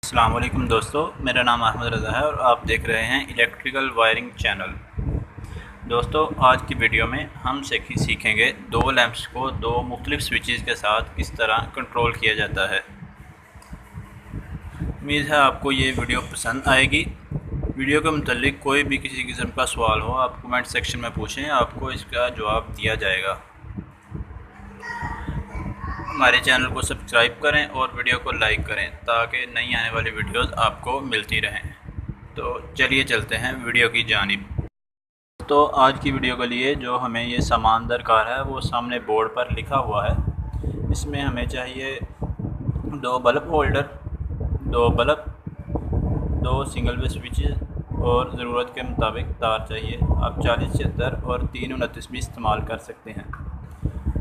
अस्सलाम वालेकुम दोस्तों, मेरा नाम अहमद रज़ा है और आप देख रहे हैं इलेक्ट्रिकल वायरिंग चैनल। दोस्तों, आज की वीडियो में हम सीखेंगे दो लैंप्स को दो मुख्तलिफ स्विचेस के साथ किस तरह कंट्रोल किया जाता है। उम्मीद है आपको ये वीडियो पसंद आएगी। वीडियो के मुतालिक कोई भी किसी किस्म का सवाल हो आप कमेंट सेक्शन में पूछें, आपको इसका जवाब दिया जाएगा। हमारे चैनल को सब्सक्राइब करें और वीडियो को लाइक करें ताकि नई आने वाली वीडियोस आपको मिलती रहें। तो चलिए चलते हैं वीडियो की जानिब। तो आज की वीडियो के लिए जो हमें ये सामान दरकार है वो सामने बोर्ड पर लिखा हुआ है। इसमें हमें चाहिए दो बल्ब होल्डर, दो बल्ब, दो सिंगल वे स्विचेस और ज़रूरत के मुताबिक तार चाहिए। आप 40, 76 और 329 भी इस्तेमाल कर सकते हैं।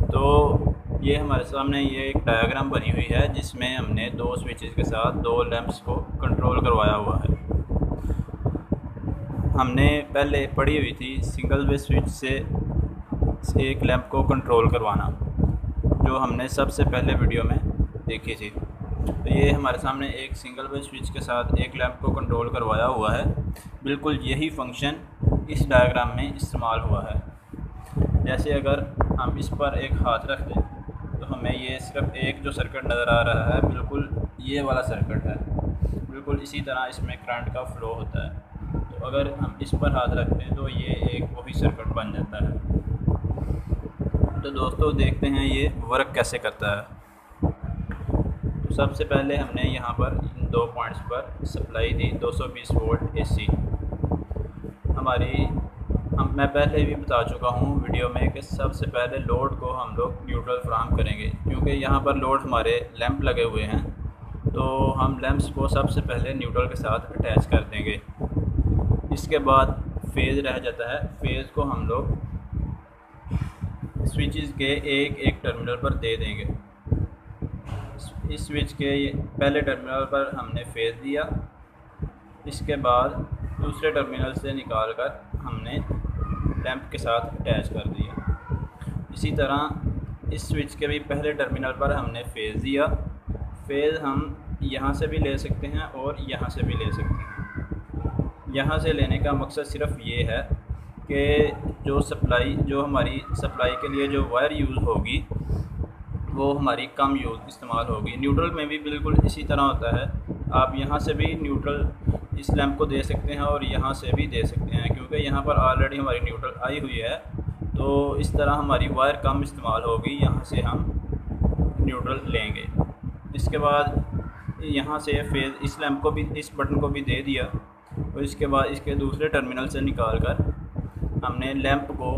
तो ये हमारे सामने ये एक डायग्राम बनी हुई है जिसमें हमने दो स्विचेस के साथ दो लैंप्स को कंट्रोल करवाया हुआ है। हमने पहले पढ़ी हुई थी सिंगल वे स्विच से एक लैंप को कंट्रोल करवाना, जो हमने सबसे पहले वीडियो में देखी थी। तो ये हमारे सामने एक सिंगल वे स्विच के साथ एक लैंप को कंट्रोल करवाया हुआ है। बिल्कुल यही फंक्शन इस डायग्राम में इस्तेमाल हुआ है। जैसे अगर हम इस पर एक हाथ रख दें तो हमें ये सिर्फ एक जो सर्किट नज़र आ रहा है, बिल्कुल ये वाला सर्किट है। बिल्कुल इसी तरह इसमें करंट का फ्लो होता है। तो अगर हम इस पर हाथ रखते हैं तो ये एक वही सर्किट बन जाता है। तो दोस्तों, देखते हैं ये वर्क कैसे करता है। तो सबसे पहले हमने यहाँ पर इन दो पॉइंट्स पर सप्लाई दी 220 वोल्ट AC। मैं पहले भी बता चुका हूँ वीडियो में कि सबसे पहले लोड को हम लोग न्यूट्रल फ्राहम करेंगे, क्योंकि यहाँ पर लोड हमारे लैंप लगे हुए हैं। तो हम लैंप्स को सबसे पहले न्यूट्रल के साथ अटैच कर देंगे। इसके बाद फेज़ रह जाता है। फेज़ को हम लोग स्विचेस के एक एक टर्मिनल पर दे देंगे। इस स्विच के पहले टर्मिनल पर हमने फेज़ दिया, इसके बाद दूसरे टर्मिनल से निकाल कर हमने लैंप के साथ अटैच कर दिया। इसी तरह इस स्विच के भी पहले टर्मिनल पर हमने फेज़ दिया। फेज़ हम यहाँ से भी ले सकते हैं और यहाँ से भी ले सकते हैं। यहाँ से लेने का मकसद सिर्फ ये है कि जो हमारी सप्लाई के लिए जो वायर यूज़ होगी वो हमारी कम यूज़ इस्तेमाल होगी। न्यूट्रल में भी बिल्कुल इसी तरह होता है। आप यहाँ से भी न्यूट्रल इस लैंप को दे सकते हैं और यहाँ से भी दे सकते हैं, क्योंकि यहाँ पर ऑलरेडी हमारी न्यूट्रल आई हुई है। तो इस तरह हमारी वायर कम इस्तेमाल होगी। यहाँ से हम न्यूट्रल लेंगे। इसके बाद यहाँ से फेज़ इस लैंप को भी, इस बटन को भी दे दिया और इसके बाद इसके दूसरे टर्मिनल से निकाल कर हमने लैंप को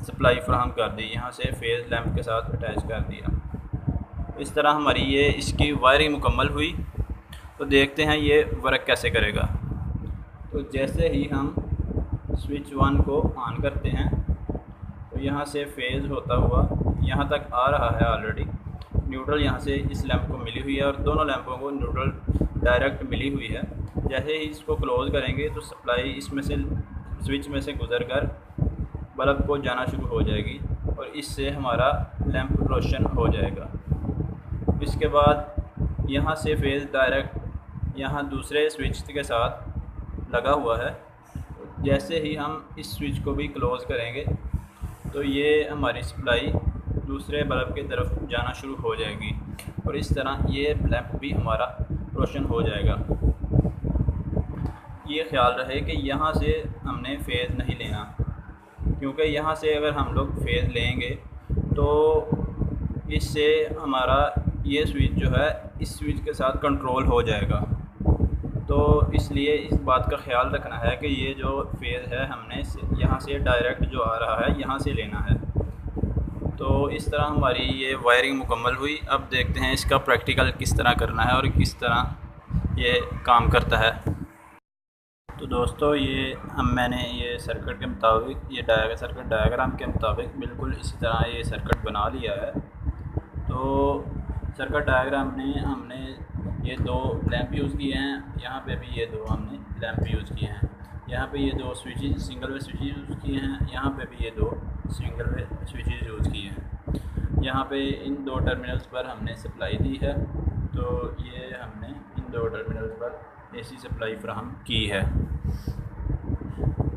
सप्लाई फ्राहम कर दी। यहाँ से फेज़ लैंप के साथ अटैच कर दिया। इस तरह हमारी ये इसकी वायरिंग मुकम्मल हुई। तो देखते हैं ये वर्क कैसे करेगा। तो जैसे ही हम स्विच 1 को ऑन करते हैं तो यहाँ से फेज़ होता हुआ यहाँ तक आ रहा है। ऑलरेडी न्यूट्रल यहाँ से इस लैंप को मिली हुई है और दोनों लैंपों को न्यूट्रल डायरेक्ट मिली हुई है। जैसे ही इसको क्लोज़ करेंगे तो सप्लाई इसमें से स्विच में से गुज़र कर बल्ब को जाना शुरू हो जाएगी और इससे हमारा लैंप रोशन हो जाएगा। इसके बाद यहाँ से फेज़ डायरेक्ट यहाँ दूसरे स्विच के साथ लगा हुआ है। जैसे ही हम इस स्विच को भी क्लोज़ करेंगे तो ये हमारी सप्लाई दूसरे बल्ब की तरफ जाना शुरू हो जाएगी और इस तरह ये लैंप भी हमारा रोशन हो जाएगा। ये ख्याल रहे कि यहाँ से हमने फेज़ नहीं लेना, क्योंकि यहाँ से अगर हम लोग फेज़ लेंगे तो इससे हमारा ये स्विच जो है इस स्विच के साथ कंट्रोल हो जाएगा। तो इसलिए इस बात का ख्याल रखना है कि ये जो फेज़ है हमने यहाँ से डायरेक्ट जो आ रहा है यहाँ से लेना है। तो इस तरह हमारी ये वायरिंग मुकम्मल हुई। अब देखते हैं इसका प्रैक्टिकल किस तरह करना है और किस तरह ये काम करता है। तो दोस्तों, मैंने ये सर्किट के मुताबिक, ये सर्किट डायग्राम के मुताबिक बिल्कुल इसी तरह ये सर्किट बना लिया है। तो सर्किट डायग्राम में हमने ये दो लैंप यूज़ किए हैं। यहाँ पे भी ये दो हमने लैंप यूज़ किए हैं। यहाँ पे ये दो switches, single way switches use किए हैं। यहाँ पे भी ये दो सिंगल वे स्विचेस यूज़ किए हैं। यहाँ पे इन दो टर्मिनल्स पर हमने सप्लाई दी है तो ये हमने इन 2 टर्मिनल पर एसी सप्लाई फ्राहम की है।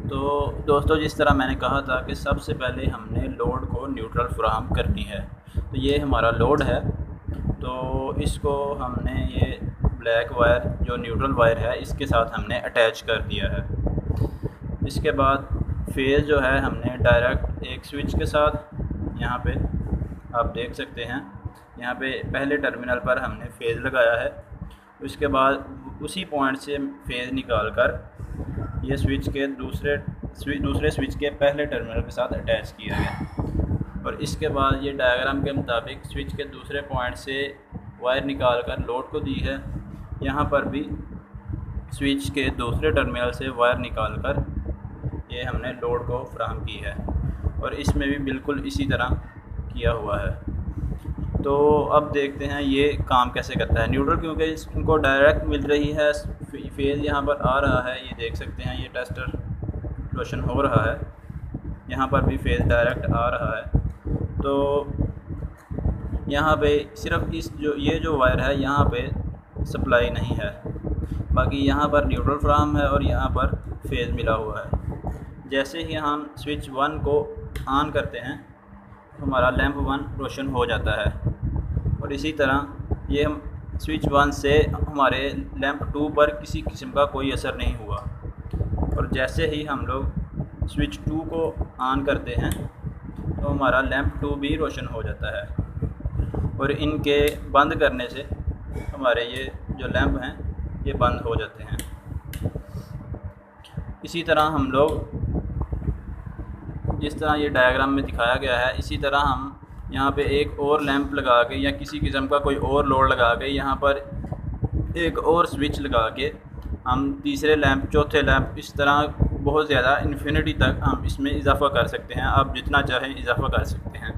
तो दोस्तों, जिस तरह मैंने कहा था कि सबसे पहले हमने लोड को न्यूट्रल फ्राहम करनी है। तो ये हमारा लोड है, तो इसको हमने ये ब्लैक वायर जो न्यूट्रल वायर है इसके साथ हमने अटैच कर दिया है। इसके बाद फेज़ जो है हमने डायरेक्ट एक स्विच के साथ यहाँ पे आप देख सकते हैं, यहाँ पे पहले टर्मिनल पर हमने फेज़ लगाया है। उसके बाद उसी पॉइंट से फेज़ निकाल कर ये स्विच के दूसरे स्विच के पहले टर्मिनल के साथ अटैच किया गया। और इसके बाद ये डायग्राम के मुताबिक स्विच के दूसरे पॉइंट से वायर निकाल कर लोड को दी है। यहाँ पर भी स्विच के दूसरे टर्मिनल से वायर निकाल कर ये हमने लोड को फ्राहम की है, और इसमें भी बिल्कुल इसी तरह किया हुआ है। तो अब देखते हैं ये काम कैसे करता है। न्यूट्रल क्योंकि इनको डायरेक्ट मिल रही है, फेज़ यहाँ पर आ रहा है, ये देख सकते हैं, ये टेस्टर रोशन हो रहा है, यहाँ पर भी फेज़ डायरेक्ट आ रहा है। तो यहाँ पे सिर्फ ये जो वायर है यहाँ पे सप्लाई नहीं है, बाकी यहाँ पर न्यूट्रल फ्राहम है और यहाँ पर फेज़ मिला हुआ है। जैसे ही हम स्विच 1 को ऑन करते हैं हमारा लैंप 1 रोशन हो जाता है, और इसी तरह ये स्विच 1 से हमारे लैंप 2 पर किसी किस्म का कोई असर नहीं हुआ। और जैसे ही हम लोग स्विच 2 को ऑन करते हैं तो हमारा लैंप 2 भी रोशन हो जाता है, और इनके बंद करने से हमारे ये जो लैंप हैं ये बंद हो जाते हैं। इसी तरह हम लोग जिस तरह ये डायग्राम में दिखाया गया है, इसी तरह हम यहाँ पे एक और लैंप लगा के या किसी किस्म का कोई और लोड लगा के यहाँ पर एक और स्विच लगा के हम तीसरे लैंप, चौथे लैंप, इस तरह बहुत ज़्यादा इन्फिनिटी तक हम इसमें इजाफ़ा कर सकते हैं। आप जितना चाहें इजाफ़ा कर सकते हैं।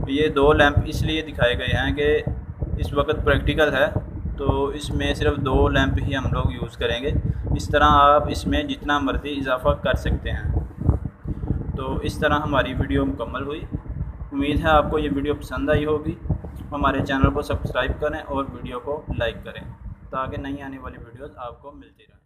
ये 2 लैंप इसलिए दिखाए गए हैं कि इस वक्त प्रैक्टिकल है, तो इसमें सिर्फ 2 लैंप ही हम लोग यूज़ करेंगे। इस तरह आप इसमें जितना मर्ज़ी इजाफ़ा कर सकते हैं। तो इस तरह हमारी वीडियो मुकम्मल हुई। उम्मीद है आपको ये वीडियो पसंद आई होगी। हमारे चैनल को सब्सक्राइब करें और वीडियो को लाइक करें ताकि नई आने वाली वीडियोस आपको मिलती रहें।